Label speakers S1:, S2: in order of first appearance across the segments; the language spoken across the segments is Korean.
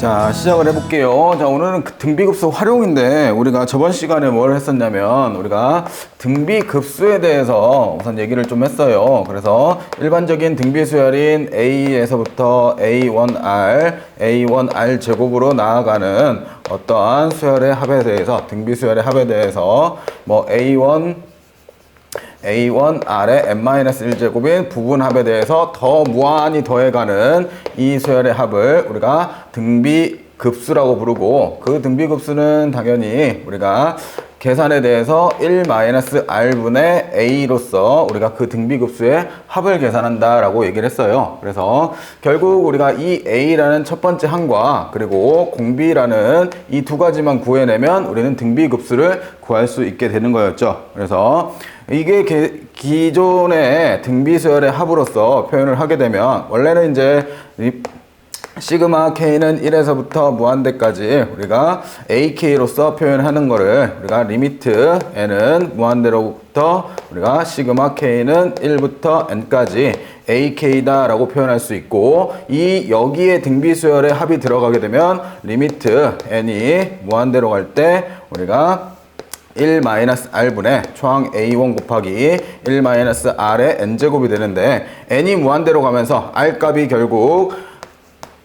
S1: 자, 시작을 해볼게요. 자, 오늘은 등비급수 활용인데, 우리가 저번 시간에 뭘 했었냐면, 우리가 등비급수에 대해서 우선 얘기를 좀 했어요. 그래서 일반적인 등비수열인 A에서부터 A1R 제곱으로 나아가는 어떠한 수열의 합에 대해서, 등비수열의 합에 대해서, 뭐 A1R의 n-1제곱인 부분합에 대해서 더 무한히 더해가는 이 수열의 합을 우리가 등비급수라고 부르고, 그 등비급수는 당연히 우리가 계산에 대해서 1-R분의 A로서 우리가 그 등비급수의 합을 계산한다라고 얘기를 했어요. 그래서 결국 우리가 이 A라는 첫 번째 항과 그리고 공비라는 이 두 가지만 구해내면 우리는 등비급수를 구할 수 있게 되는 거였죠. 그래서 이게 기존의 등비수열의 합으로서 표현을 하게 되면, 원래는 이제 시그마 K는 1에서부터 무한대까지 우리가 AK로서 표현하는 거를 우리가 리미트 N은 무한대로부터 우리가 시그마 K는 1부터 N까지 AK다 라고 표현할 수 있고, 이 여기에 등비수열의 합이 들어가게 되면 리미트 N이 무한대로 갈 때 우리가 1-R분의 초항 A1 곱하기 1-R의 N제곱이 되는데, N이 무한대로 가면서 R 값이 결국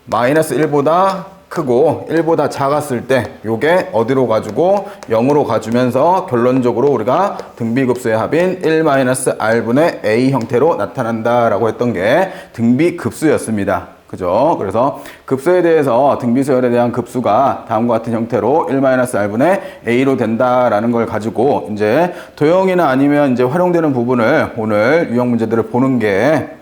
S1: -1보다 크고 1보다 작았을 때 요게 어디로 가지고 0으로 가주면서 결론적으로 우리가 등비급수의 합인 1-R분의 A 형태로 나타난다라고 했던 게 등비급수였습니다. 그죠? 그래서 급수에 대해서 등비수열에 대한 급수가 다음과 같은 형태로 1-R분의 A로 된다라는 걸 가지고 이제 도형이나 아니면 이제 활용되는 부분을 오늘 유형 문제들을 보는 게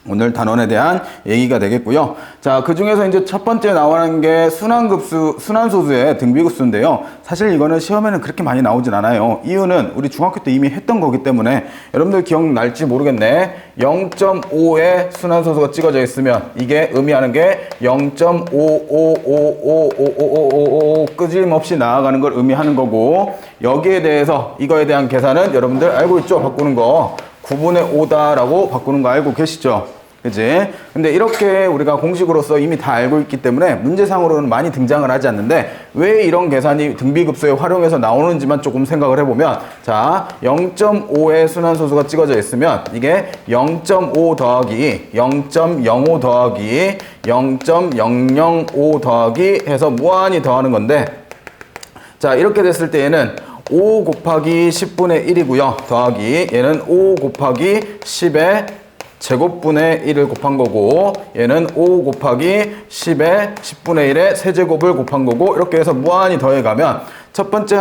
S1: 오늘 단원에 대한 얘기가 되겠고요. 자, 그 중에서 이제 첫 번째 나오는 게 순환소수의 등비급수인데요. 사실 이거는 시험에는 그렇게 많이 나오진 않아요. 이유는 우리 중학교 때 이미 했던 거기 때문에 여러분들 기억날지 모르겠네. 0.5의 순환소수가 찍어져 있으면 이게 의미하는 게 0.555555555 끄짐없이 나아가는 걸 의미하는 거고, 여기에 대해서 이거에 대한 계산은 여러분들 알고 있죠? 바꾸는 거. 9분의 5다라고 바꾸는 거 알고 계시죠? 그치? 근데 이렇게 우리가 공식으로서 이미 다 알고 있기 때문에 문제상으로는 많이 등장을 하지 않는데, 왜 이런 계산이 등비급수에 활용해서 나오는지만 조금 생각을 해보면, 자, 0.5의 순환소수가 찍어져 있으면 이게 0.5 더하기 0.05 더하기 0.005 더하기 해서 무한히 더하는 건데, 자, 이렇게 됐을 때 얘는 5 곱하기 10분의 1이고요. 더하기 얘는 5 곱하기 10의 제곱분의 1을 곱한 거고, 얘는 5 곱하기 10의 10분의 1의 세제곱을 곱한 거고, 이렇게 해서 무한히 더해가면 첫 번째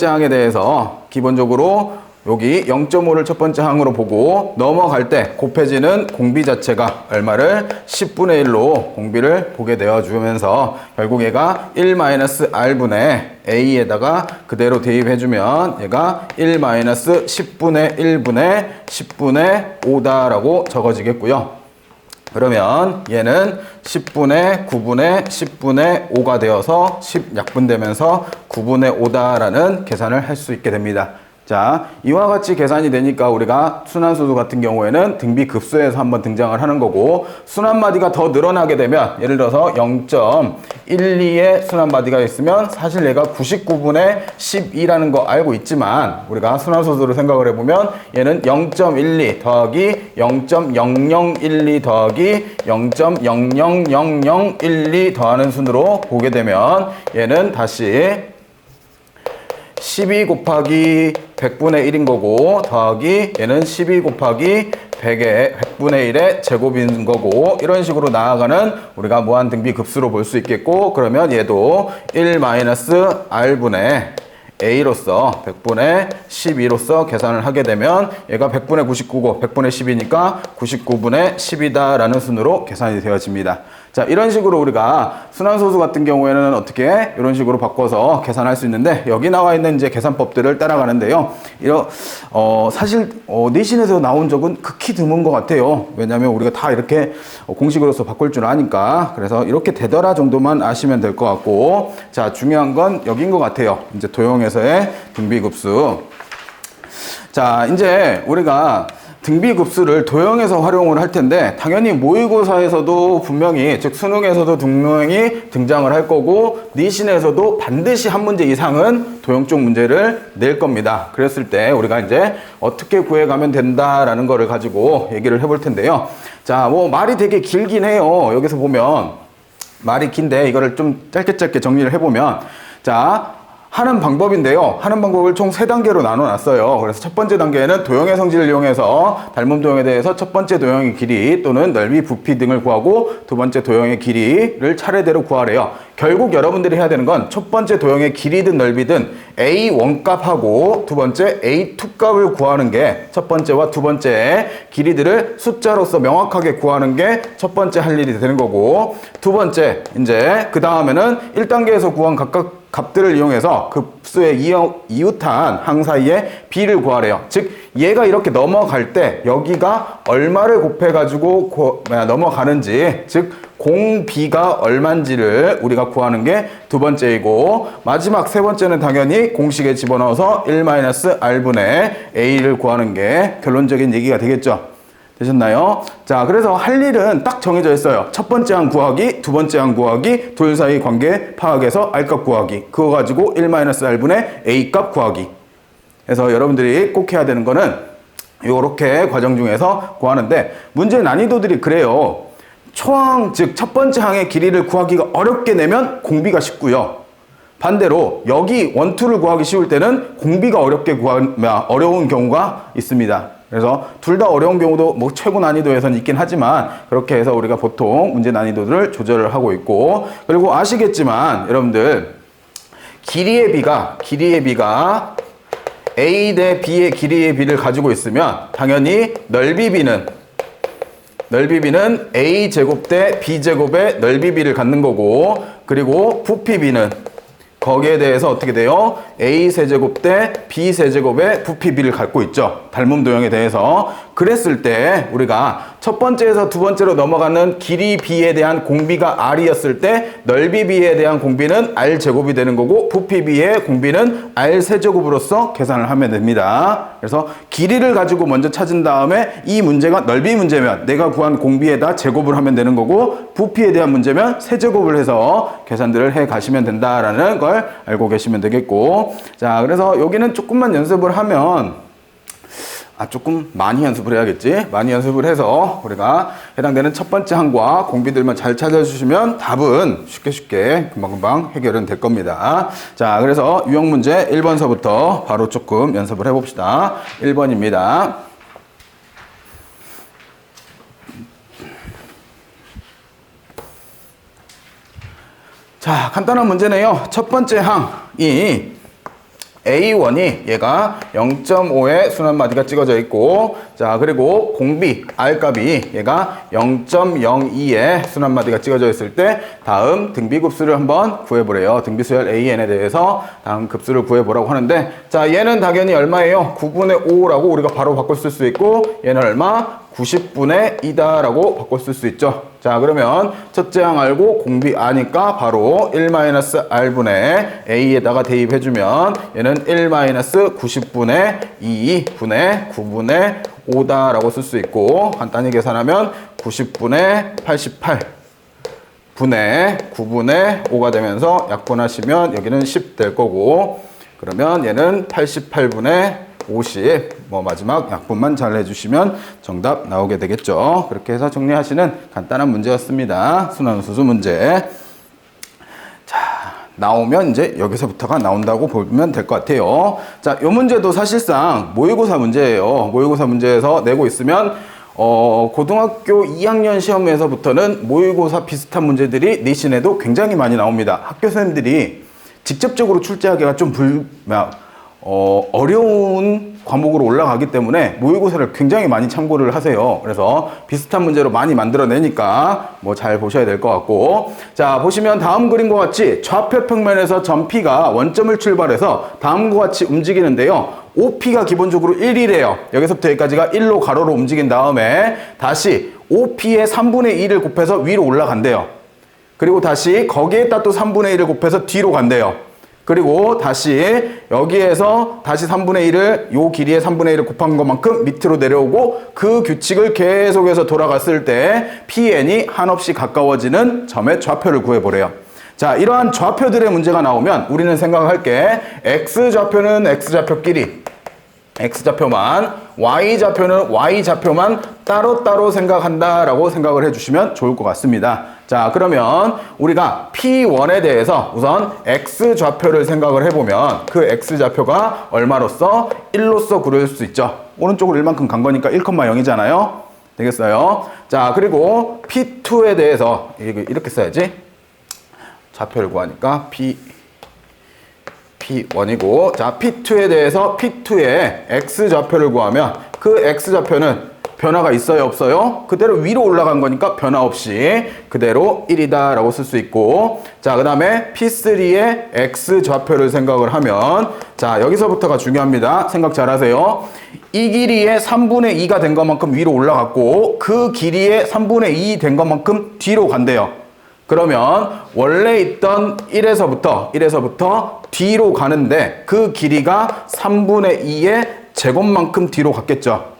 S1: 항에 대해서 기본적으로 여기 0.5를 첫 번째 항으로 보고 넘어갈 때 곱해지는 공비 자체가 얼마를 10분의 1로 공비를 보게 되어주면서 결국 얘가 1-R분의 A에다가 그대로 대입해주면 얘가 1-10분의 1분의 10분의 5다라고 적어지겠고요. 그러면 얘는 10분의 9분의 10분의 5가 되어서 10 약분되면서 9분의 5다라는 계산을 할 수 있게 됩니다. 자, 이와 같이 계산이 되니까 우리가 순환소수 같은 경우에는 등비급수에서 한번 등장을 하는 거고, 순환마디가 더 늘어나게 되면 예를 들어서 0.12의 순환마디가 있으면 사실 얘가 99분의 12라는 거 알고 있지만, 우리가 순환소수로 생각을 해보면 얘는 0.12 더하기 0.0012 더하기 0.000012 더하는 순으로 보게 되면 얘는 다시 12 곱하기 100분의 1인 거고, 더하기 얘는 12 곱하기 100분의 1의 제곱인 거고, 이런 식으로 나아가는 우리가 무한 등비급수로 볼 수 있겠고, 그러면 얘도 1-R분의 A로서 100분의 12로서 계산을 하게 되면 얘가 100분의 99고 100분의 10이니까 99분의 10이다라는 순으로 계산이 되어집니다. 자, 이런 식으로 우리가 순환소수 같은 경우에는 어떻게 이런 식으로 바꿔서 계산할 수 있는데, 여기 나와 있는 이제 계산법들을 따라가는데요. 사실 내신에서 나온 적은 극히 드문 것 같아요. 왜냐하면 우리가 다 이렇게 공식으로서 바꿀 줄 아니까. 그래서 이렇게 되더라 정도만 아시면 될 것 같고, 자, 중요한 건 여기인 것 같아요. 이제 도형에서의 등비급수. 자, 이제 우리가 등비급수를 도형에서 활용을 할 텐데 당연히 모의고사에서도 분명히 즉 수능에서도 분명히 등장을 할 거고 니신에서도 반드시 한 문제 이상은 도형 쪽 문제를 낼 겁니다. 그랬을 때 우리가 이제 어떻게 구해가면 된다라는 거를 가지고 얘기를 해볼 텐데요. 자, 뭐 말이 되게 길긴 해요. 여기서 보면 말이 긴데 이거를 좀 짧게 정리를 해보면 자, 하는 방법인데요. 하는 방법을 총 3단계로 나눠놨어요. 그래서 첫 번째 단계는 도형의 성질을 이용해서 닮은 도형에 대해서 첫 번째 도형의 길이 또는 넓이, 부피 등을 구하고 두 번째 도형의 길이를 차례대로 구하래요. 결국 여러분들이 해야 되는 건 첫 번째 도형의 길이든 넓이든 A1 값하고 두 번째 A2 값을 구하는 게 첫 번째와 두 번째 길이들을 숫자로서 명확하게 구하는 게 첫 번째 할 일이 되는 거고 두 번째 이제 그 다음에는 1단계에서 구한 각각 값들을 이용해서 급수의 이웃한 항 사이의 비를 구하래요. 즉 얘가 이렇게 넘어갈 때 여기가 얼마를 곱해가지고 넘어가는지 즉 공비가 얼만지를 우리가 구하는 게 두 번째이고 마지막 세 번째는 당연히 공식에 집어넣어서 1-R분의 A를 구하는 게 결론적인 얘기가 되겠죠. 되셨나요? 자, 그래서 할 일은 딱 정해져 있어요. 첫 번째 항 구하기, 두 번째 항 구하기, 둘 사이 관계 파악해서 R값 구하기. 그거 가지고 1-R분의 A값 구하기. 그래서 여러분들이 꼭 해야 되는 거는 요렇게 과정 중에서 구하는데 문제 난이도들이 그래요. 초항, 즉 첫 번째 항의 길이를 구하기가 어렵게 내면 공비가 쉽고요. 반대로 여기 원투를 구하기 쉬울 때는 공비가 어려운 경우가 있습니다. 그래서 둘 다 어려운 경우도 뭐 최고 난이도에서는 있긴 하지만 그렇게 해서 우리가 보통 문제 난이도를 조절을 하고 있고 그리고 아시겠지만 여러분들 길이의 비가 A 대 B의 길이의 비를 가지고 있으면 당연히 넓이 비는 A 제곱 대 B 제곱의 넓이 비를 갖는 거고 그리고 부피 비는 거기에 대해서 어떻게 돼요? A 세제곱 대 B 세제곱의 부피 비를 갖고 있죠. 닮음 도형에 대해서. 그랬을 때 우리가 첫 번째에서 두 번째로 넘어가는 길이 B에 대한 공비가 R이었을 때 넓이 B에 대한 공비는 R 제곱이 되는 거고 부피 B의 공비는 R 세제곱으로서 계산을 하면 됩니다. 그래서 길이를 가지고 먼저 찾은 다음에 이 문제가 넓이 문제면 내가 구한 공비에다 제곱을 하면 되는 거고 부피에 대한 문제면 세제곱을 해서 계산들을 해 가시면 된다라는 걸 알고 계시면 되겠고 자, 그래서 여기는 조금만 연습을 하면 조금 많이 연습을 해야겠지. 많이 연습을 해서 우리가 해당되는 첫 번째 항과 공비들만 잘 찾아주시면 답은 쉽게 금방금방 해결은 될 겁니다. 자, 그래서 유형 문제 1번서부터 바로 조금 연습을 해봅시다. 1번입니다. 자, 간단한 문제네요. 첫 번째 항이 A1이 얘가 0.5의 순환마디가 찍어져 있고 자 그리고 공비 R값이 얘가 0.02의 순환마디가 찍어져 있을 때 다음 등비급수를 한번 구해보래요. 등비수열 AN에 대해서 다음 급수를 구해보라고 하는데 자 얘는 당연히 얼마예요? 9분의 5라고 우리가 바로 바꿔 쓸 수 있고 얘는 얼마? 90분의 2다 라고 바꿔 쓸 수 있죠. 자 그러면 첫째 항 알고 공비 아니까 바로 1-R분의 A에다가 대입해주면 얘는 1-90분의 2분의 9분의 5다 라고 쓸 수 있고 간단히 계산하면 90분의 88 분의 9분의 5가 되면서 약분하시면 여기는 10 될 거고 그러면 얘는 88분의 50 마지막 약분만 잘 해주시면 정답 나오게 되겠죠. 그렇게 해서 정리하시는 간단한 문제였습니다. 순환수수 문제. 자 나오면 이제 여기서부터가 나온다고 보면 될 것 같아요. 자, 이 문제도 사실상 모의고사 문제예요. 모의고사 문제에서 내고 있으면 고등학교 2학년 시험에서부터는 모의고사 비슷한 문제들이 내신에도 굉장히 많이 나옵니다. 학교 선생님들이 직접적으로 출제하기가 좀 어려운 과목으로 올라가기 때문에 모의고사를 굉장히 많이 참고를 하세요. 그래서 비슷한 문제로 많이 만들어내니까 잘 보셔야 될 것 같고 자 보시면 다음 그림과 같이 좌표 평면에서 점 P가 원점을 출발해서 다음과 같이 움직이는데요. OP가 기본적으로 1이래요. 여기서부터 여기까지가 1로 가로로 움직인 다음에 다시 OP의 3분의 2를 곱해서 위로 올라간대요. 그리고 다시 거기에다 또 3분의 1을 곱해서 뒤로 간대요. 그리고 다시 여기에서 다시 3분의 1을 요 길이의 3분의 1을 곱한 것만큼 밑으로 내려오고 그 규칙을 계속해서 돌아갔을 때 PN이 한없이 가까워지는 점의 좌표를 구해보래요. 자, 이러한 좌표들의 문제가 나오면 우리는 생각할 게 X좌표는 X좌표끼리 X좌표만, Y좌표는 Y좌표만 따로따로 생각한다라고 생각을 해주시면 좋을 것 같습니다. 자, 그러면 우리가 P1에 대해서 우선 X좌표를 생각을 해보면 그 X좌표가 얼마로서? 1로서 그릴 수 있죠. 오른쪽으로 1만큼 간 거니까 1,0이잖아요. 되겠어요? 자, 그리고 P2에 대해서 이렇게 써야지. 좌표를 구하니까 P1이고, 자, P2에 대해서 P2의 X좌표를 구하면 그 X좌표는 변화가 있어요, 없어요? 그대로 위로 올라간 거니까 변화 없이 그대로 1이다 라고 쓸 수 있고, 자, 그 다음에 P3의 X좌표를 생각을 하면, 자, 여기서부터가 중요합니다. 생각 잘 하세요. 이 길이의 3분의 2가 된 것만큼 위로 올라갔고 그 길이의 3분의 2 된 것만큼 뒤로 간대요. 그러면 원래 있던 1에서부터 뒤로 가는데 그 길이가 3분의 2의 제곱만큼 뒤로 갔겠죠.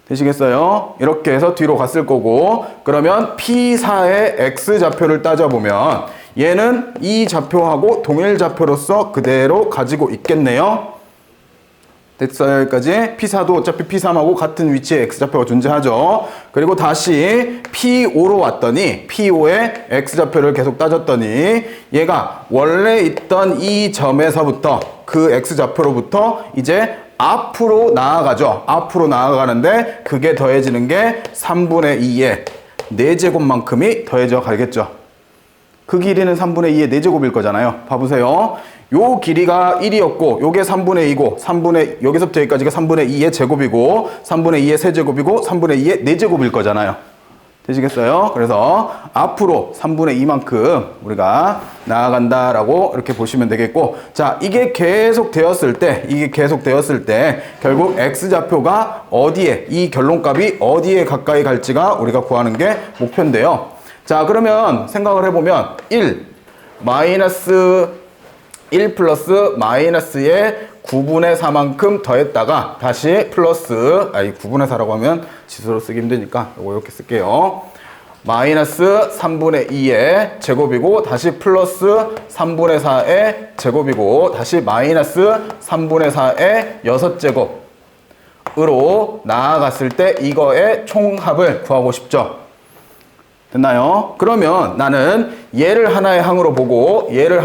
S1: 되시겠어요? 이렇게 해서 뒤로 갔을 거고, 그러면 P4의 X좌표를 따져보면 얘는 이 좌표하고 동일 좌표로서 그대로 가지고 있겠네요. 됐어요? 여기까지. P4도 어차피 P3하고 같은 위치에 X좌표가 존재하죠. 그리고 다시 P5로 왔더니 P5의 X좌표를 계속 따졌더니 얘가 원래 있던 이 점에서부터 그 X좌표로부터 이제 앞으로 나아가죠. 앞으로 나아가는데 그게 더해지는 게 3분의 2의 4제곱만큼이 더해져 가겠죠. 그 길이는 3분의 2의 4제곱일 거잖아요. 봐보세요. 요 길이가 1이었고 요게 3분의 2고 여기서부터 여기까지가 3분의 2의 제곱이고 3분의 2의 세제곱이고 3분의 2의 4제곱일 거잖아요. 되시겠어요? 그래서 앞으로 3분의 2만큼 우리가 나아간다라고 이렇게 보시면 되겠고, 자, 이게 계속 되었을 때 결국 X좌표가 어디에, 이 결론값이 어디에 가까이 갈지가 우리가 구하는 게 목표인데요. 자, 그러면 생각을 해보면 1 플러스 마이너스의 9분의 4만큼 더했다가 다시 플러스, 9분의 4라고 하면 지수로 쓰기 힘드니까 이거 이렇게 쓸게요. 마이너스 3분의 2의 제곱이고 다시 플러스 3분의 4의 제곱이고 다시 마이너스 3분의 4의 6제곱으로 나아갔을 때 이거의 총합을 구하고 싶죠. 됐나요? 그러면 나는 얘를 하나의 항으로 보고 얘를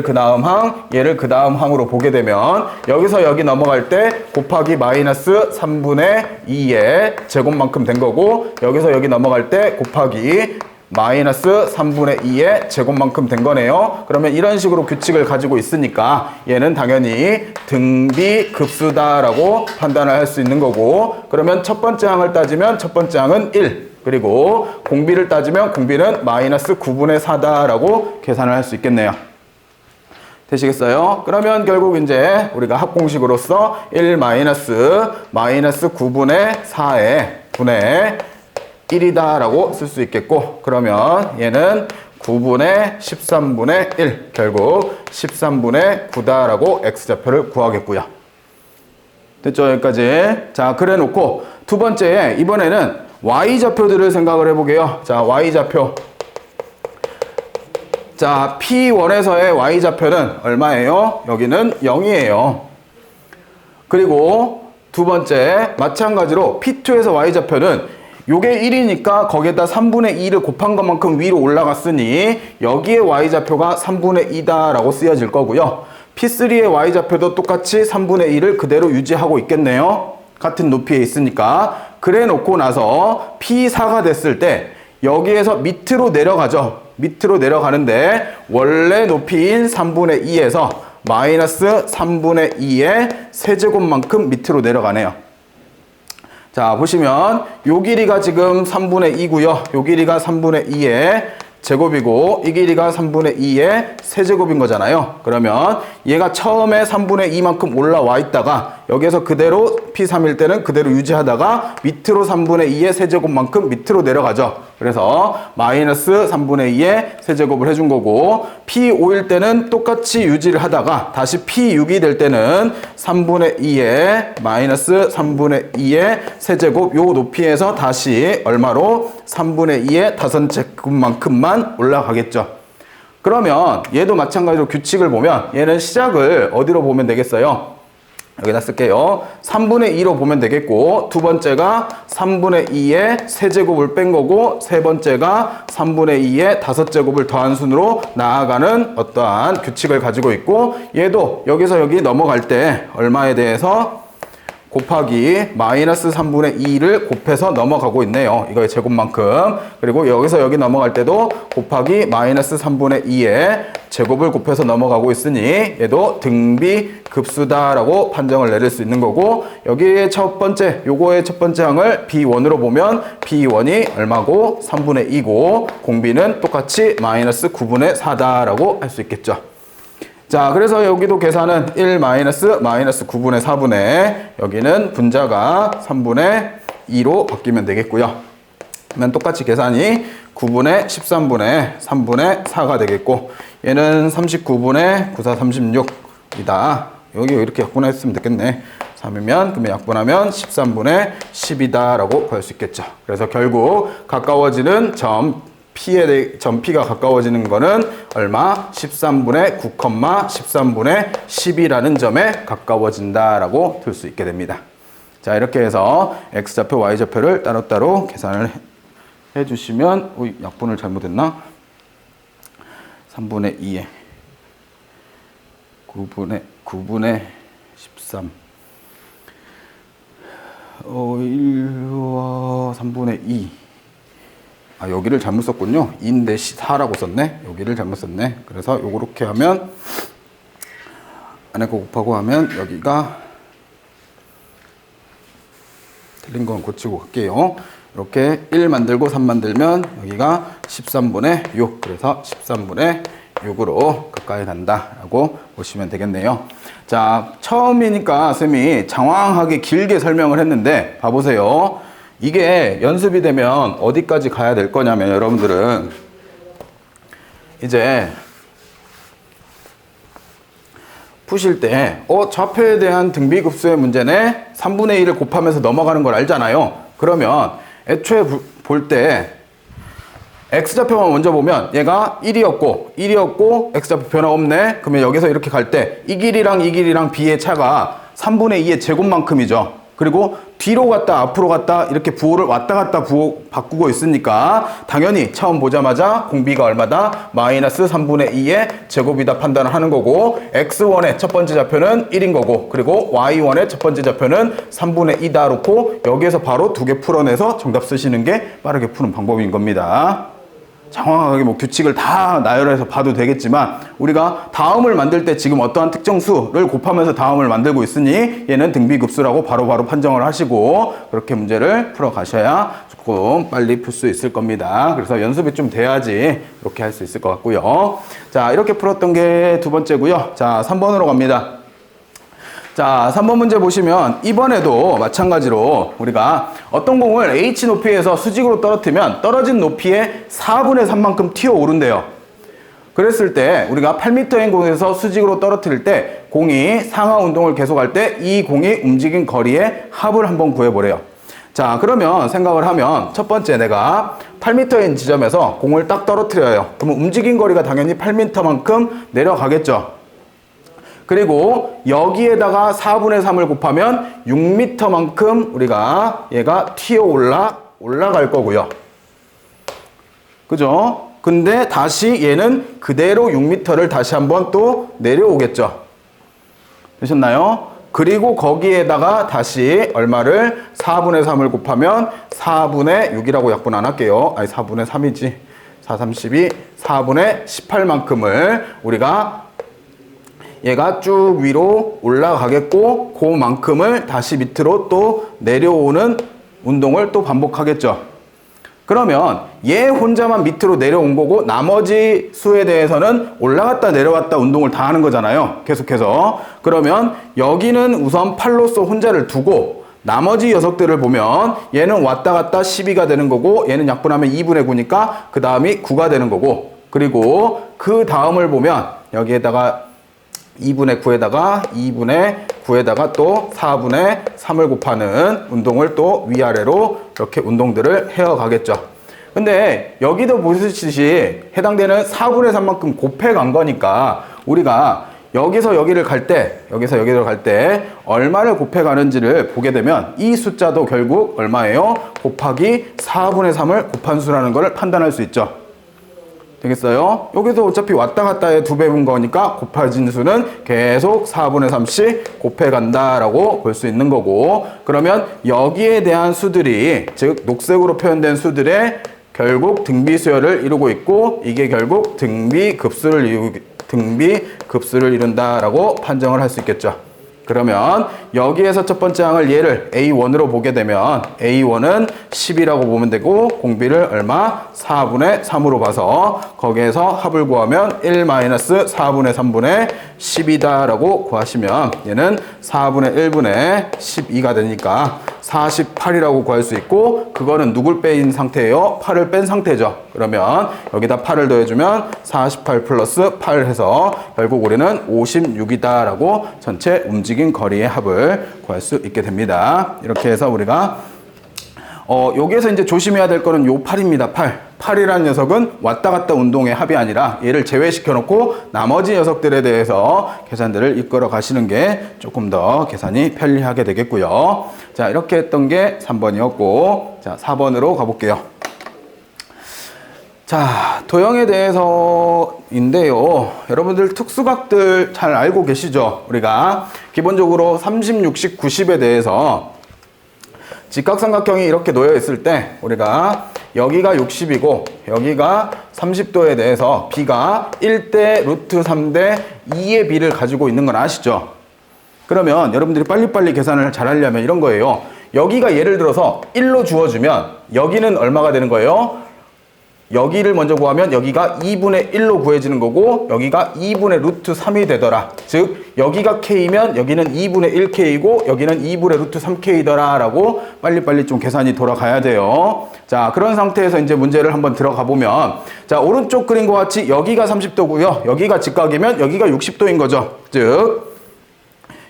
S1: 그 다음 항, 얘를 그 다음 항으로 보게 되면 여기서 여기 넘어갈 때 곱하기 마이너스 3분의 2의 제곱만큼 된 거고 여기서 여기 넘어갈 때 곱하기 마이너스 3분의 2의 제곱만큼 된 거네요. 그러면 이런 식으로 규칙을 가지고 있으니까 얘는 당연히 등비급수다라고 판단을 할 수 있는 거고, 그러면 첫 번째 항을 따지면 첫 번째 항은 1, 그리고 공비를 따지면 공비는 마이너스 9분의 4다라고 계산을 할 수 있겠네요. 되시겠어요? 그러면 결국 이제 우리가 합공식으로서 1 마이너스 9분의 4의 분의 1이다라고 쓸 수 있겠고, 그러면 얘는 9분의 13분의 1, 결국 13분의 9다라고 X좌표를 구하겠고요. 됐죠? 여기까지. 자, 그래 놓고 두 번째에 이번에는 Y좌표들을 생각을 해보게요. 자, Y좌표. 자, P1에서의 Y좌표는 얼마예요? 여기는 0이에요. 그리고 두 번째, 마찬가지로 P2에서 Y좌표는 요게 1이니까 거기에다 3분의 2를 곱한 것만큼 위로 올라갔으니 여기에 Y좌표가 3분의 2다라고 쓰여질 거고요. P3의 Y좌표도 똑같이 3분의 2를 그대로 유지하고 있겠네요. 같은 높이에 있으니까. 그래 놓고 나서 P4가 됐을 때 여기에서 밑으로 내려가죠. 밑으로 내려가는데 원래 높이인 3분의 2에서 마이너스 3분의 2의 세제곱만큼 밑으로 내려가네요. 자, 보시면 요 길이가 지금 3분의 2고요. 요 길이가 3분의 2의 제곱이고 이 길이가 3분의 2의 세제곱인 거잖아요. 그러면 얘가 처음에 3분의 2만큼 올라와 있다가 여기에서 그대로 P3일 때는 그대로 유지하다가 밑으로 3분의 2의 세제곱만큼 밑으로 내려가죠. 그래서 마이너스 3분의 2의 세제곱을 해준 거고, P5일 때는 똑같이 유지를 하다가 다시 P6이 될 때는 3분의 2의 마이너스 3분의 2의 세제곱 요 높이에서 다시 얼마로 3분의 2의 5제곱만큼만 올라가겠죠. 그러면 얘도 마찬가지로 규칙을 보면 얘는 시작을 어디로 보면 되겠어요? 여기다 쓸게요. 3분의 2로 보면 되겠고, 두 번째가 3분의 2의 세제곱을 뺀 거고, 세 번째가 3분의 2의 5제곱을 더한 순으로 나아가는 어떠한 규칙을 가지고 있고, 얘도 여기서 여기 넘어갈 때 얼마에 대해서 곱하기 마이너스 3분의 2를 곱해서 넘어가고 있네요. 이거의 제곱만큼. 그리고 여기서 여기 넘어갈 때도 곱하기 마이너스 3분의 2의 제곱을 곱해서 넘어가고 있으니 얘도 등비급수다라고 판정을 내릴 수 있는 거고, 여기의 첫 번째, 요거의 첫 번째 항을 B1으로 보면 B1이 얼마고? 3분의 2고, 공비는 똑같이 마이너스 9분의 4다라고 할 수 있겠죠. 자, 그래서 여기도 계산은 1 마이너스 9분의 4분의, 여기는 분자가 3분의 2로 바뀌면 되겠고요. 그러면 똑같이 계산이 9분의 13분의 3분의 4가 되겠고, 얘는 39분의 94, 36이다. 여기 이렇게 약분했으면 되겠네. 3이면, 그러면 약분하면 13분의 10이다 라고 구할 수 있겠죠. 그래서 결국 가까워지는 점 P가 가까워지는 거는 얼마? 13분의 9, 13분의 10이라는 점에 가까워진다라고 들 수 있게 됩니다. 자, 이렇게 해서 X좌표, Y좌표를 따로따로 계산을 해주시면, 약분을 잘못했나? 3분의 2에 9분의 13 1와 3분의 2. 여기를 잘못 썼군요. 2인데 4라고 썼네. 여기를 잘못 썼네. 그래서 요렇게 하면 안에 거 곱하고 하면 여기가 틀린 건 고치고 갈게요. 이렇게 1 만들고 3 만들면 여기가 13분의 6. 그래서 13분의 6으로 가까이 간다라고 보시면 되겠네요. 자, 처음이니까 쌤이 장황하게 길게 설명을 했는데 봐보세요. 이게 연습이 되면 어디까지 가야 될 거냐면, 여러분들은 이제 푸실 때 좌표에 대한 등비급수의 문제네, 3분의 1을 곱하면서 넘어가는 걸 알잖아요. 그러면 애초에 볼 때 X좌표만 먼저 보면 얘가 1이었고 X좌표 변화 없네. 그러면 여기서 이렇게 갈 때 이 길이랑 B의 차가 3분의 2의 제곱만큼이죠. 그리고 뒤로 갔다 앞으로 갔다 이렇게 부호를 왔다 갔다 바꾸고 있으니까 당연히 처음 보자마자 공비가 얼마다? 마이너스 3분의 2의 제곱이다 판단을 하는 거고, X1의 첫 번째 좌표는 1인 거고, 그리고 Y1의 첫 번째 좌표는 3분의 2다 놓고 여기에서 바로 두 개 풀어내서 정답 쓰시는 게 빠르게 푸는 방법인 겁니다. 장황하게 규칙을 다 나열해서 봐도 되겠지만, 우리가 다음을 만들 때 지금 어떠한 특정 수를 곱하면서 다음을 만들고 있으니 얘는 등비급수라고 바로바로 판정을 하시고 그렇게 문제를 풀어 가셔야 조금 빨리 풀 수 있을 겁니다. 그래서 연습이 좀 돼야지 이렇게 할 수 있을 것 같고요. 자, 이렇게 풀었던 게 두 번째고요. 자, 3번으로 갑니다. 자, 3번 문제 보시면 이번에도 마찬가지로 우리가 어떤 공을 H 높이에서 수직으로 떨어뜨리면 떨어진 높이의 4분의 3만큼 튀어오른대요. 그랬을 때 우리가 8m인 공에서 수직으로 떨어뜨릴 때 공이 상하 운동을 계속할 때 이 공이 움직인 거리의 합을 한번 구해보래요. 자, 그러면 생각을 하면 첫 번째, 내가 8m인 지점에서 공을 딱 떨어뜨려요. 그러면 움직인 거리가 당연히 8m만큼 내려가겠죠. 그리고 여기에다가 4분의 3을 곱하면 6m만큼 우리가 얘가 튀어 올라갈 거고요. 그죠? 근데 다시 얘는 그대로 6m를 다시 한번 또 내려오겠죠. 되셨나요? 그리고 거기에다가 다시 얼마를? 4분의 3을 곱하면 4분의 6이라고 약분 안 할게요. 아니, 4분의 3이지. 4, 32, 4분의 18만큼을 우리가 얘가 쭉 위로 올라가겠고, 그만큼을 다시 밑으로 또 내려오는 운동을 또 반복하겠죠. 그러면 얘 혼자만 밑으로 내려온 거고 나머지 수에 대해서는 올라갔다 내려왔다 운동을 다 하는 거잖아요. 계속해서. 그러면 여기는 우선 8로서 혼자를 두고 나머지 녀석들을 보면 얘는 왔다 갔다 12가 되는 거고 얘는 약분하면 2분의 9니까 그 다음이 9가 되는 거고 그리고 그 다음을 보면 여기에다가 2분의 9에다가 2분의 9에다가 또 4분의 3을 곱하는 운동을 또 위아래로 이렇게 운동들을 해가겠죠. 근데 여기도 보시듯이 해당되는 4분의 3만큼 곱해 간 거니까 우리가 여기서 여기를 갈 때, 여기서 여기를 갈 때 얼마를 곱해 가는지를 보게 되면 이 숫자도 결국 얼마예요? 곱하기 4분의 3을 곱한 수라는 걸 판단할 수 있죠. 되겠어요? 여기서 어차피 왔다 갔다의 2배인 거니까 곱해진 수는 계속 4분의 3씩 곱해 간다라고 볼 수 있는 거고 그러면 여기에 대한 수들이 즉 녹색으로 표현된 수들의 결국 등비수열을 이루고 있고 이게 결국 등비급수를 이룬다라고 판정을 할 수 있겠죠. 그러면 여기에서 첫 번째 항을 얘를 A1으로 보게 되면 A1은 10이라고 보면 되고 공비를 얼마? 4분의 3으로 봐서 거기에서 합을 구하면 1-4분의 3분의 10이다 라고 구하시면 얘는 4분의 1분의 12가 되니까 48이라고 구할 수 있고 그거는 누굴 빼인 상태예요? 8을 뺀 상태죠. 그러면 여기다 8을 더해주면 48 플러스 8 해서 결국 우리는 56이다 라고 전체 움직인 거리의 합을 구할 수 있게 됩니다. 이렇게 해서 우리가 여기에서 이제 조심해야 될 거는 요 8입니다. 8이라는 녀석은 왔다 갔다 운동의 합이 아니라 얘를 제외시켜 놓고 나머지 녀석들에 대해서 계산들을 이끌어 가시는 게 조금 더 계산이 편리하게 되겠고요. 자, 이렇게 했던 게 3번이었고 자, 4번으로 가볼게요. 자, 도형에 대해서인데요. 여러분들 특수각들 잘 알고 계시죠? 우리가 기본적으로 30, 60, 90에 대해서 직각삼각형이 이렇게 놓여 있을 때 우리가 여기가 60이고 여기가 30도에 대해서 b가 1대 루트 3대 2의 b를 가지고 있는 건 아시죠? 그러면 여러분들이 빨리빨리 계산을 잘 하려면 이런 거예요. 여기가 예를 들어서 1로 주어주면 여기는 얼마가 되는 거예요? 여기를 먼저 구하면 여기가 2분의 1로 구해지는 거고 여기가 2분의 루트 3이 되더라. 즉 여기가 K면 여기는 2분의 1K고 여기는 2분의 루트 3K더라 라고 빨리빨리 좀 계산이 돌아가야 돼요. 자, 그런 상태에서 이제 문제를 한번 들어가 보면 자, 오른쪽 그림과 같이 여기가 30도고요. 여기가 직각이면 여기가 60도인 거죠. 즉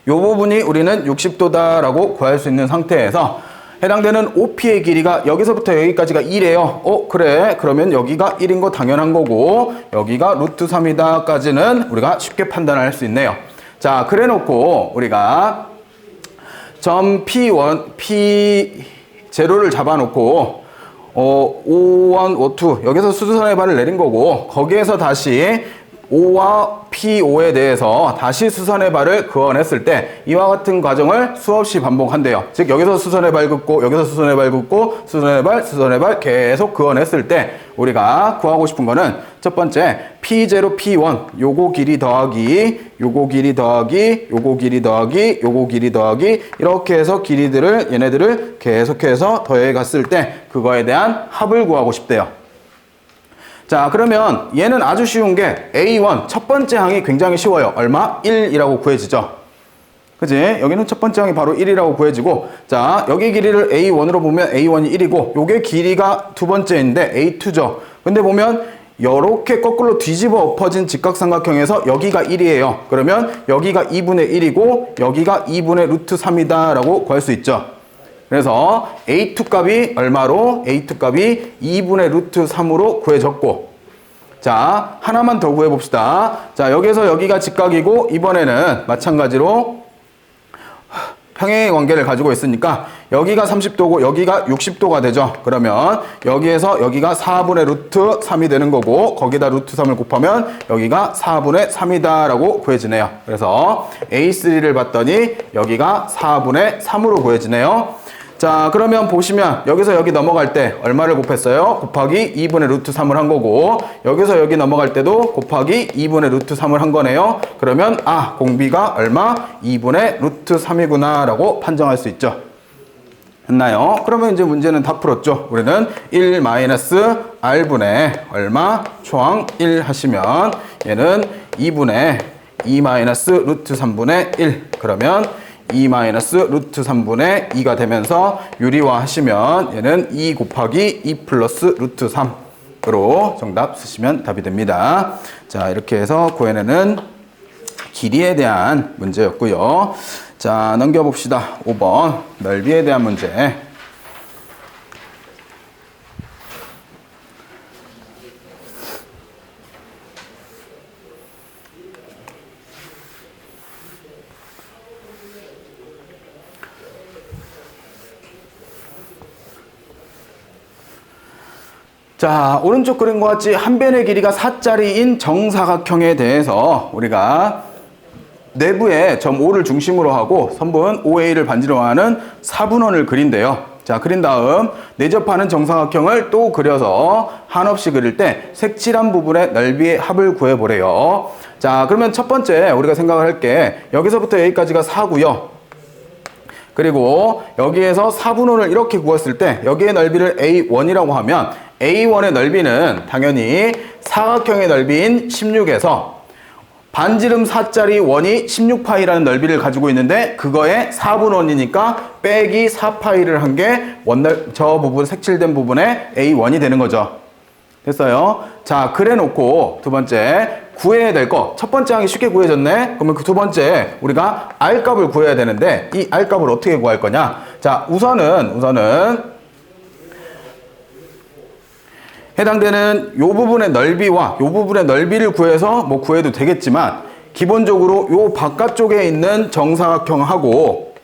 S1: 이 부분이 우리는 60도다 라고 구할 수 있는 상태에서 해당되는 OP의 길이가 여기서부터 여기까지가 1이에요. 그래. 그러면 여기가 1인 거 당연한 거고 여기가 루트 3이다 까지는 우리가 쉽게 판단할 수 있네요. 자, 그래 놓고 우리가 점 P1, P0를 잡아 놓고 O1, O2 여기서 수선의 발을 내린 거고 거기에서 다시 O와 P5에 대해서 다시 수선의 발을 그어냈을 때 이와 같은 과정을 수없이 반복한대요. 즉 여기서 수선의 발 긋고 여기서 수선의 발 긋고 수선의 발 계속 그어냈을 때 우리가 구하고 싶은 거는 첫 번째 P0, P1 요거 길이 더하기 요거 길이 더하기 요거 길이 더하기 요거 길이 더하기 이렇게 해서 길이들을 얘네들을 계속해서 더해 갔을 때 그거에 대한 합을 구하고 싶대요. 자, 그러면 얘는 아주 쉬운 게 A1 첫 번째 항이 굉장히 쉬워요. 얼마? 1이라고 구해지죠. 그지? 여기는 첫 번째 항이 바로 1이라고 구해지고 자, 여기 길이를 A1으로 보면 A1이 1이고 요게 길이가 두 번째인데 A2죠. 근데 보면 요렇게 거꾸로 뒤집어 엎어진 직각삼각형에서 여기가 1이에요. 그러면 여기가 2분의 1이고 여기가 2분의 루트 3이다 라고 구할 수 있죠. 그래서 A2 값이 얼마로? A2 값이 2분의 루트 3으로 구해졌고 자, 하나만 더 구해봅시다. 자, 여기서 여기가 직각이고 이번에는 마찬가지로 평행의 관계를 가지고 있으니까 여기가 30도고 여기가 60도가 되죠. 그러면 여기에서 여기가 4분의 루트 3이 되는 거고 거기다 루트 3을 곱하면 여기가 4분의 3이다 라고 구해지네요. 그래서 A3를 봤더니 여기가 4분의 3으로 구해지네요. 자, 그러면 보시면 여기서 여기 넘어갈 때 얼마를 곱했어요? 곱하기 2분의 루트 3을 한 거고 여기서 여기 넘어갈 때도 곱하기 2분의 루트 3을 한 거네요. 그러면 공비가 얼마? 2분의 루트 3이구나 라고 판정할 수 있죠. 됐나요? 그러면 이제 문제는 다 풀었죠. 우리는 1 R분의 얼마? 초항 1 하시면 얘는 2분의 2 루트 3분의 1. 그러면 2 루트 3분의 2가 되면서 유리화 하시면 얘는 2 곱하기 2 플러스 루트 3으로 정답 쓰시면 답이 됩니다. 자, 이렇게 해서 구해내는 길이에 대한 문제였고요. 자, 넘겨봅시다. 5번 넓이에 대한 문제. 자, 오른쪽 그림과 같이 한 변의 길이가 4짜리인 정사각형에 대해서 우리가 내부에 점 O를 중심으로 하고 선분 OA를 반지로 하는 사분원을 그린대요. 자, 그린 다음 내접하는 정사각형을 또 그려서 한없이 그릴 때 색칠한 부분의 넓이의 합을 구해보래요. 자, 그러면 첫 번째 우리가 생각을 할게. 여기서부터 여기까지가 4고요. 그리고 여기에서 사분원을 이렇게 구했을 때 여기의 넓이를 A1이라고 하면 A1의 넓이는 당연히 사각형의 넓이인 16에서 반지름 4짜리 원이 16파이라는 넓이를 가지고 있는데 그거의 4분원이니까 빼기 4파이를 한 게 저 부분 색칠된 부분에 A1이 되는 거죠. 됐어요? 자, 그래 놓고 두 번째 구해야 될 거. 첫 번째 항이 쉽게 구해졌네. 그러면 그 두 번째 우리가 R값을 구해야 되는데 이 R값을 어떻게 구할 거냐? 자, 우선은 해당되는 요 부분의 넓이와 요 부분의 넓이를 구해서 뭐 구해도 되겠지만 기본적으로 요 바깥쪽에 있는 정사각형하고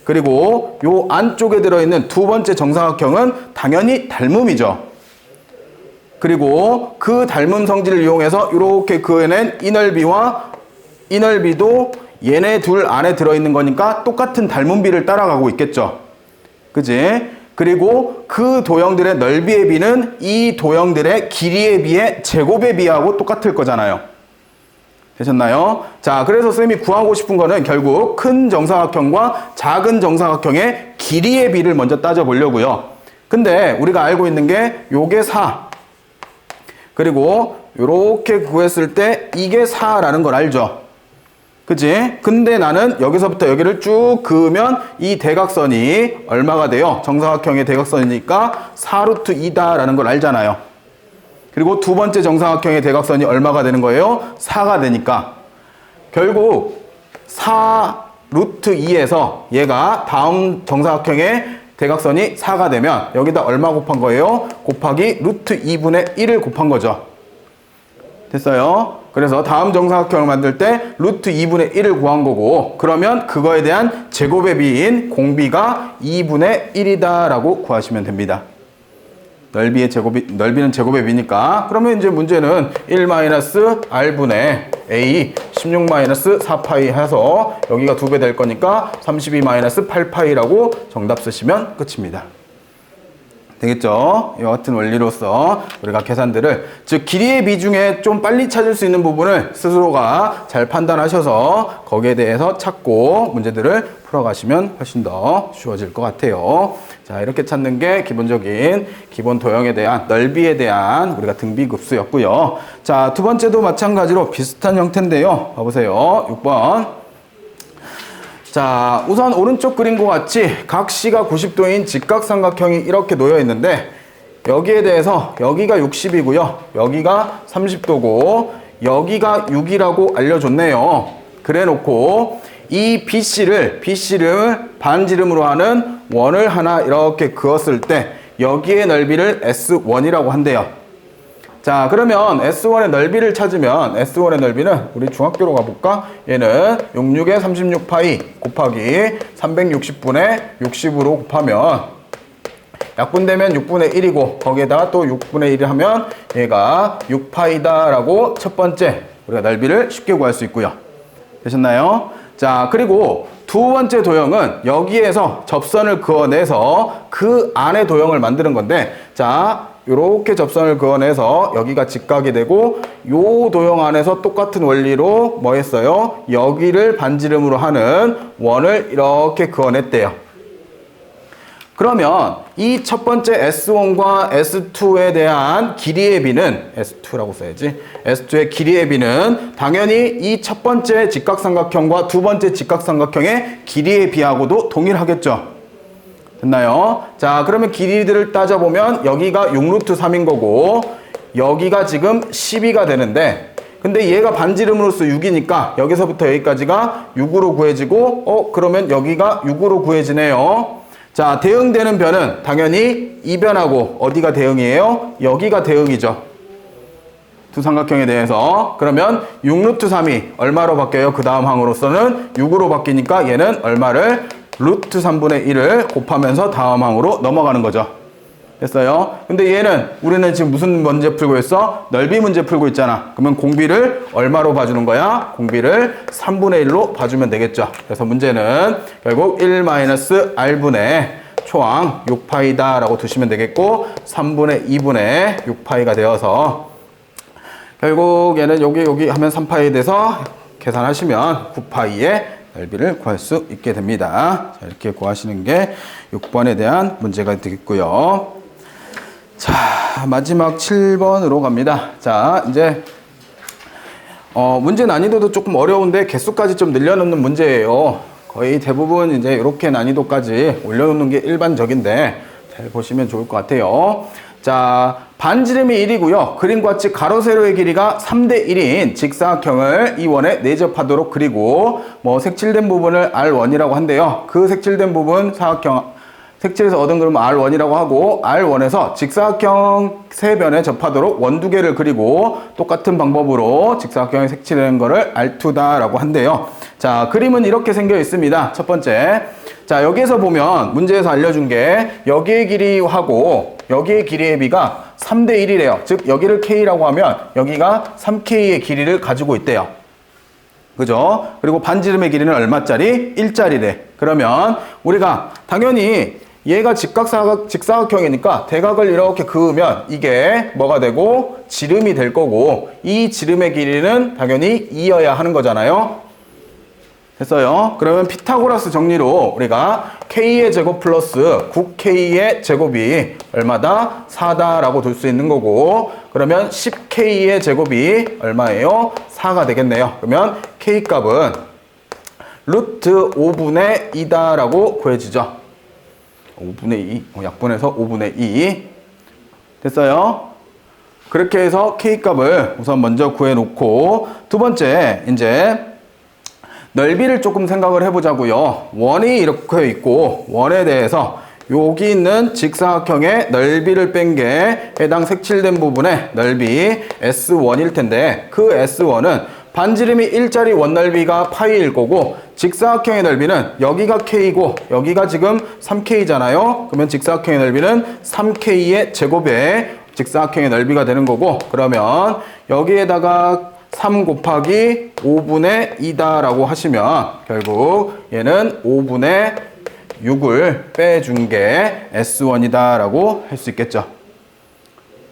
S1: 그리고 요 안쪽에 들어있는 두 번째 정사각형은 당연히 닮음이죠. 그리고 그 닮음 성질을 이용해서 이렇게 그어낸 이 넓이와 이 넓이도 얘네 둘 안에 들어있는 거니까 똑같은 닮음비를 따라가고 있겠죠. 그지? 그리고 그 도형들의 넓이의 비는 이 도형들의 길이에 비해 제곱에 비하고 똑같을 거잖아요. 되셨나요? 자, 그래서 쌤이 구하고 싶은 거는 결국 큰 정사각형과 작은 정사각형의 길이의 비를 먼저 따져보려고요. 근데 우리가 알고 있는 게 요게 4. 그리고 요렇게 구했을 때 이게 4라는 걸 알죠. 그치? 근데 나는 여기서부터 여기를 쭉 그으면 이 대각선이 얼마가 돼요? 정사각형의 대각선이니까 4루트 2다라는 걸 알잖아요. 그리고 두 번째 정사각형의 대각선이 얼마가 되는 거예요? 4가 되니까. 결국 4루트 2에서 얘가 다음 정사각형의 대각선이 4가 되면 여기다 얼마 곱한 거예요? 곱하기 루트 2분의 1을 곱한 거죠. 됐어요? 그래서 다음 정사각형을 만들 때 루트 2분의 1을 구한 거고 그러면 그거에 대한 제곱의 비인 공비가 2분의 1이다 라고 구하시면 됩니다. 넓이는 제곱의 비니까 그러면 이제 문제는 1 R분의 A 16 4파이 해서 여기가 2배 될 거니까 32 8파이라고 정답 쓰시면 끝입니다. 되겠죠? 이와 같은 원리로서 우리가 계산들을 즉 길이의 비중에 좀 빨리 찾을 수 있는 부분을 스스로가 잘 판단하셔서 거기에 대해서 찾고 문제들을 풀어가시면 훨씬 더 쉬워질 것 같아요. 자, 이렇게 찾는 게 기본적인 기본 도형에 대한 넓이에 대한 우리가 등비급수였고요. 자, 두 번째도 마찬가지로 비슷한 형태인데요. 봐보세요. 6번. 자, 우선 오른쪽 그림과 같이 각시가 90도인 직각삼각형이 이렇게 놓여 있는데 여기에 대해서 여기가 60이고요. 여기가 30도고 여기가 6이라고 알려줬네요. 그래 놓고 이 BC를 반지름으로 하는 원을 하나 이렇게 그었을 때 여기의 넓이를 S1이라고 한대요. 자, 그러면 S1의 넓이를 찾으면 S1의 넓이는 우리 중학교로 가볼까? 얘는 66에 36파이 곱하기 360분의 60으로 곱하면 약분되면 6분의 1이고 거기에다가 또 6분의 1을 하면 얘가 6파이다 라고 첫 번째 우리가 넓이를 쉽게 구할 수 있고요. 되셨나요? 자, 그리고 두 번째 도형은 여기에서 접선을 그어내서 그 안에 도형을 만드는 건데 자, 이렇게 접선을 그어내서 여기가 직각이 되고 요 도형 안에서 똑같은 원리로 뭐 했어요? 여기를 반지름으로 하는 원을 이렇게 그어냈대요. 그러면 이 첫 번째 S1과 S2에 대한 길이의 비는 S2라고 써야지. S2의 길이의 비는 당연히 이 첫 번째 직각삼각형과 두 번째 직각삼각형의 길이의 비하고도 동일하겠죠. 됐나요? 자, 그러면 길이들을 따져보면 여기가 6루트 3인 거고 여기가 지금 12가 되는데 근데 얘가 반지름으로서 6이니까 여기서부터 여기까지가 6으로 구해지고 그러면 여기가 6으로 구해지네요. 자, 대응되는 변은 당연히 이 변하고 어디가 대응이에요? 여기가 대응이죠. 두 삼각형에 대해서. 그러면 6루트 3이 얼마로 바뀌어요? 그 다음 항으로서는 6으로 바뀌니까 얘는 얼마를? 루트 3분의 1을 곱하면서 다음 항으로 넘어가는 거죠. 됐어요? 근데 얘는 우리는 지금 무슨 문제 풀고 있어? 넓이 문제 풀고 있잖아. 그러면 공비를 얼마로 봐주는 거야? 공비를 3분의 1로 봐주면 되겠죠. 그래서 문제는 결국 1-r분의 초항 6파이다 라고 두시면 되겠고 3분의 2분의 6파이가 되어서 결국 얘는 여기 하면 3파이 돼서 계산하시면 9파이의 넓이를 구할 수 있게 됩니다. 자, 이렇게 구하시는 게 6번에 대한 문제가 되겠고요. 자, 마지막 7번으로 갑니다. 자, 이제 문제 난이도도 조금 어려운데 개수까지 좀 늘려놓는 문제예요. 거의 대부분 이제 이렇게 난이도까지 올려놓는 게 일반적인데 잘 보시면 좋을 것 같아요. 자, 반지름이 1이고요. 그림과 같이 가로 세로의 길이가 3대 1인 직사각형을 이 원에 내접하도록 그리고 색칠된 부분을 R1이라고 한대요. 그 색칠된 부분 색칠해서 얻은 그림은 R1이라고 하고 R1에서 직사각형 세 변에 접하도록 원 두 개를 그리고 똑같은 방법으로 직사각형에 색칠하는 거를 R2다라고 한대요. 자, 그림은 이렇게 생겨 있습니다. 첫 번째. 자, 여기에서 보면 문제에서 알려준 게 여기의 길이하고 여기의 길이의 비가 3대 1이래요. 즉 여기를 K라고 하면 여기가 3K의 길이를 가지고 있대요. 그죠? 그리고 반지름의 길이는 얼마짜리? 1짜리래. 그러면 우리가 당연히 얘가 직사각형이니까 대각을 이렇게 그으면 이게 뭐가 되고 지름이 될 거고 이 지름의 길이는 당연히 2여야 하는 거잖아요. 됐어요? 그러면 피타고라스 정리로 우리가 K의 제곱 플러스 9K의 제곱이 얼마다? 4다라고 둘 수 있는 거고 그러면 10K의 제곱이 얼마예요? 4가 되겠네요. 그러면 K 값은 루트 5분의 2다라고 구해지죠. 5분의 2, 약분해서 5분의 2 됐어요? 그렇게 해서 K 값을 우선 먼저 구해놓고 두 번째 이제 넓이를 조금 생각을 해보자고요. 원이 이렇게 있고 원에 대해서 여기 있는 직사각형의 넓이를 뺀 게 해당 색칠된 부분의 넓이 S1일 텐데 그 S1은 반지름이 1짜리 원 넓이가 파이일 거고 직사각형의 넓이는 여기가 K고 여기가 지금 3K잖아요. 그러면 직사각형의 넓이는 3K의 제곱의 직사각형의 넓이가 되는 거고 그러면 여기에다가 3 곱하기 5분의 2다라고 하시면 결국 얘는 5분의 6을 빼준 게 S1이다 라고 할 수 있겠죠.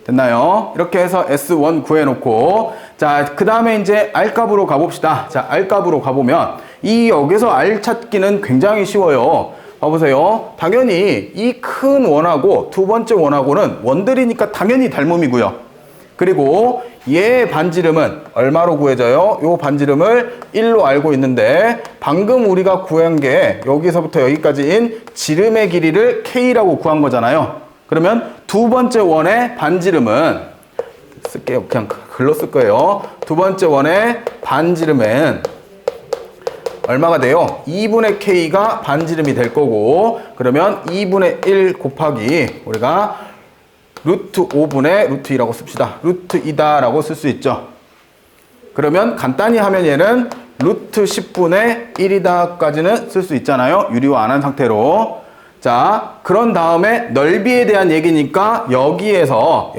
S1: 됐나요? 이렇게 해서 S1 구해놓고 자, 그 다음에 이제 R값으로 가봅시다. 자, R값으로 가보면 여기서 R 찾기는 굉장히 쉬워요. 봐보세요. 당연히 이 큰 원하고 두 번째 원하고는 원들이니까 당연히 닮음이고요. 그리고 얘 반지름은 얼마로 구해져요? 요 반지름을 1로 알고 있는데 방금 우리가 구한 게 여기서부터 여기까지인 지름의 길이를 K라고 구한 거잖아요. 그러면 두 번째 원의 반지름은 쓸게요. 그냥 글로 쓸 거예요. 두 번째 원의 반지름은 얼마가 돼요? 2분의 K가 반지름이 될 거고 그러면 2분의 1 곱하기 우리가 루트 5분의 루트 2라고 씁시다. 루트 2다 라고 쓸 수 있죠. 그러면 간단히 하면 얘는 루트 10분의 1이다 까지는 쓸 수 있잖아요. 유리화 안 한 상태로. 자, 그런 다음에 넓이에 대한 얘기니까 여기에서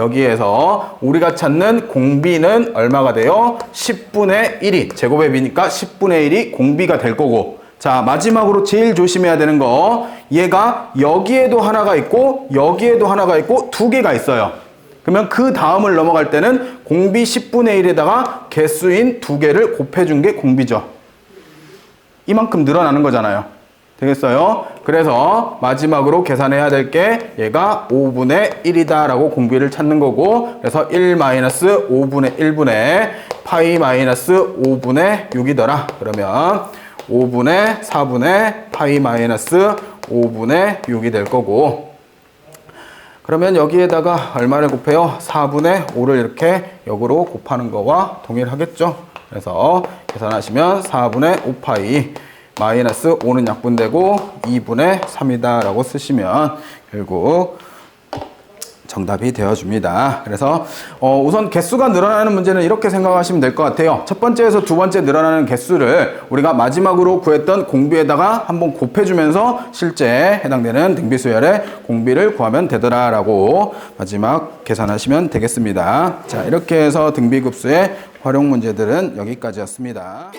S1: 우리가 찾는 공비는 얼마가 돼요? 10분의 1이 제곱의 비니까 10분의 1이 공비가 될 거고 자, 마지막으로 제일 조심해야 되는 거 얘가 여기에도 하나가 있고 여기에도 하나가 있고 두 개가 있어요. 그러면 그 다음을 넘어갈 때는 공비 10분의 1에다가 개수인 두 개를 곱해준 게 공비죠. 이만큼 늘어나는 거잖아요. 되겠어요? 그래서 마지막으로 계산해야 될 게 얘가 5분의 1이다 라고 공비를 찾는 거고, 그래서 1 마이너스 5분의 1분의 파이 마이너스 5분의 6이더라. 그러면 5분의 4분의 파이 마이너스 5분의 6이 될 거고, 그러면 여기에다가 얼마를 곱해요? 4분의 5를 이렇게 역으로 곱하는 거와 동일하겠죠? 그래서 계산하시면 4분의 5파이 마이너스 5는 약분되고 2분의 3이다 라고 쓰시면 결국 정답이 되어줍니다. 그래서 우선 개수가 늘어나는 문제는 이렇게 생각하시면 될 것 같아요. 첫 번째에서 두 번째 늘어나는 개수를 우리가 마지막으로 구했던 공비에다가 한번 곱해주면서 실제 해당되는 등비수열의 공비를 구하면 되더라라고 마지막 계산하시면 되겠습니다. 자, 이렇게 해서 등비급수의 활용 문제들은 여기까지였습니다.